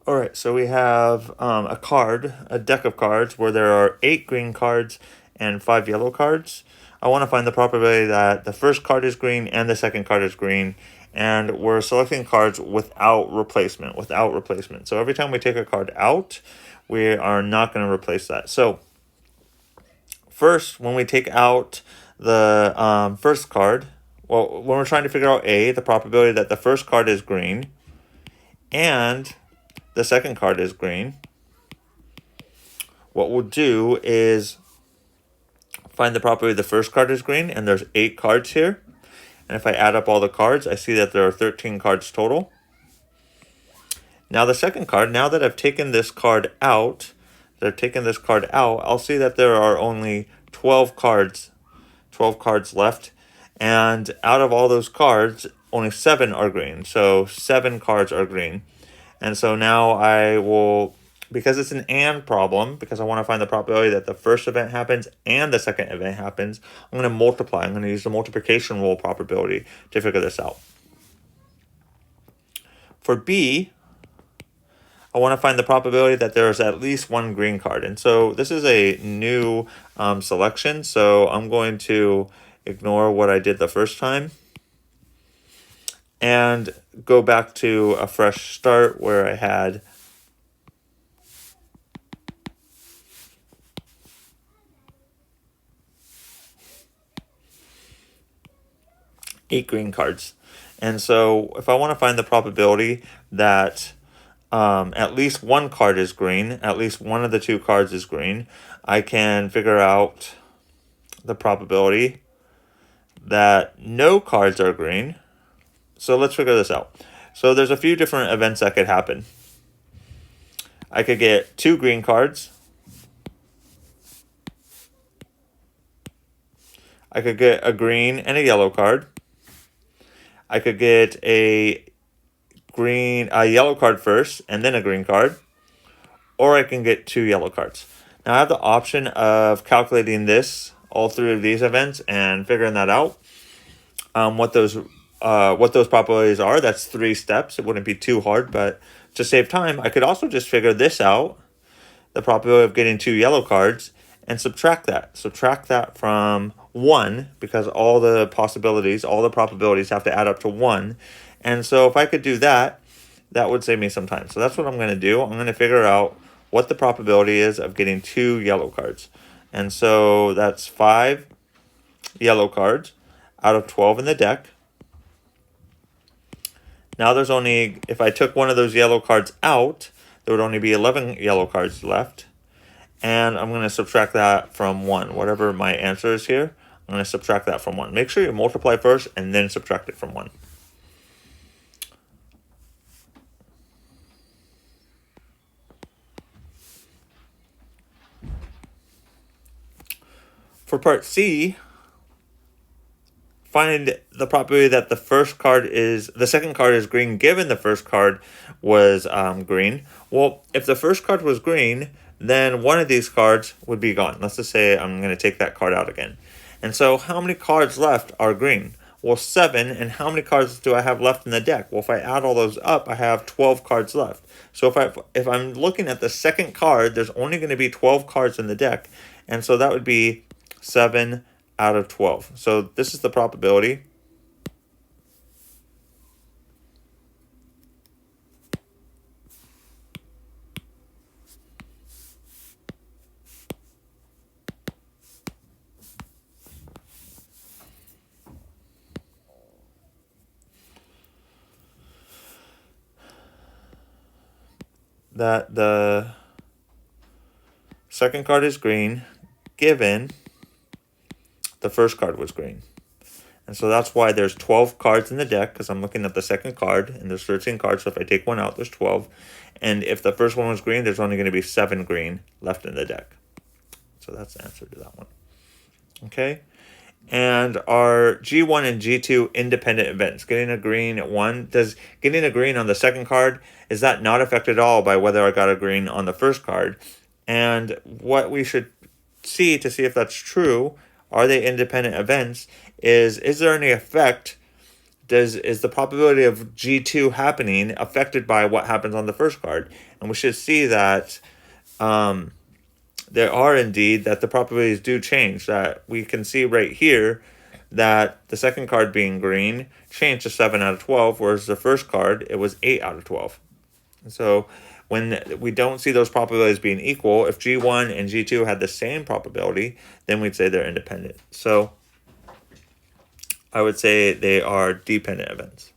All right, so we have a deck of cards where there are 8 green cards and 5 yellow cards. I want to find the probability that the first card is green and the second card is green, and we're selecting cards without replacement. So every time we take a card out, we are not going to replace that. So first, when we take out the first card, well, when we're trying to figure out the probability that the first card is green and the second card is green, what we'll do is find the probability the first card is green, and there's 8 cards here. And if I add up all the cards, I see that there are 13 cards total. Now the second card, now that I've taken this card out, I'll see that there are only 12 cards left. And out of all those cards, only 7 are green. So 7 cards are green. And so now I will, because it's an and problem, because I want to find the probability that the first event happens and the second event happens, I'm going to multiply. I'm going to use the multiplication rule probability to figure this out. For B, I want to find the probability that there's at least 1 green card. And so this is a new selection, so I'm going to ignore what I did the first time and go back to a fresh start where I had eight green cards. And so if I want to find the probability that at least 1 card is green, at least one of the 2 cards is green, I can figure out the probability that no cards are green. So let's figure this out. So there's a few different events that could happen. I could get 2 green cards. I could get a green and a yellow card. I could get a yellow card first and then a green card. Or I can get 2 yellow cards. Now I have the option of calculating all 3 of these events and figuring that out. What those probabilities are. That's 3 steps. It wouldn't be too hard, but to save time, I could also just figure this out, the probability of getting 2 yellow cards, and subtract that. Subtract that from 1, because all the probabilities have to add up to 1. And so if I could do that, that would save me some time. So that's what I'm going to do. I'm going to figure out what the probability is of getting 2 yellow cards. And so that's 5 yellow cards out of 12 in the deck. Now there's only, if I took one of those yellow cards out, there would only be 11 yellow cards left. And I'm going to subtract that from 1. Whatever my answer is here, I'm going to subtract that from 1. Make sure you multiply first and then subtract it from 1. For part C, find the probability that the second card is green given the first card was green. Well, if the first card was green, then one of these cards would be gone. Let's just say I'm going to take that card out again. And so how many cards left are green? Well, 7. And how many cards do I have left in the deck? Well, if I add all those up, I have 12 cards left. So if I'm looking at the second card, there's only going to be 12 cards in the deck. And so that would be 7 out of 12. So this is the probability. That the second card is green given the first card was green. And so that's why there's 12 cards in the deck, because I'm looking at the second card, and there's 13 cards, so if I take one out, there's 12. And if the first one was green, there's only going to be 7 green left in the deck. So that's the answer to that one. Okay? And are G1 and G2 independent events? Getting a green at 1, getting a green on the second card, is that not affected at all by whether I got a green on the first card? And what we should see to see if that's true, are they independent events, is there any effect is the probability of G2 happening affected by what happens on the first card? And we should see that there are indeed that the probabilities do change. That we can see right here that the second card being green changed to 7 out of 12, whereas the first card, it was 8 out of 12. So when we don't see those probabilities being equal, if G1 and G2 had the same probability, then we'd say they're independent. So I would say they are dependent events.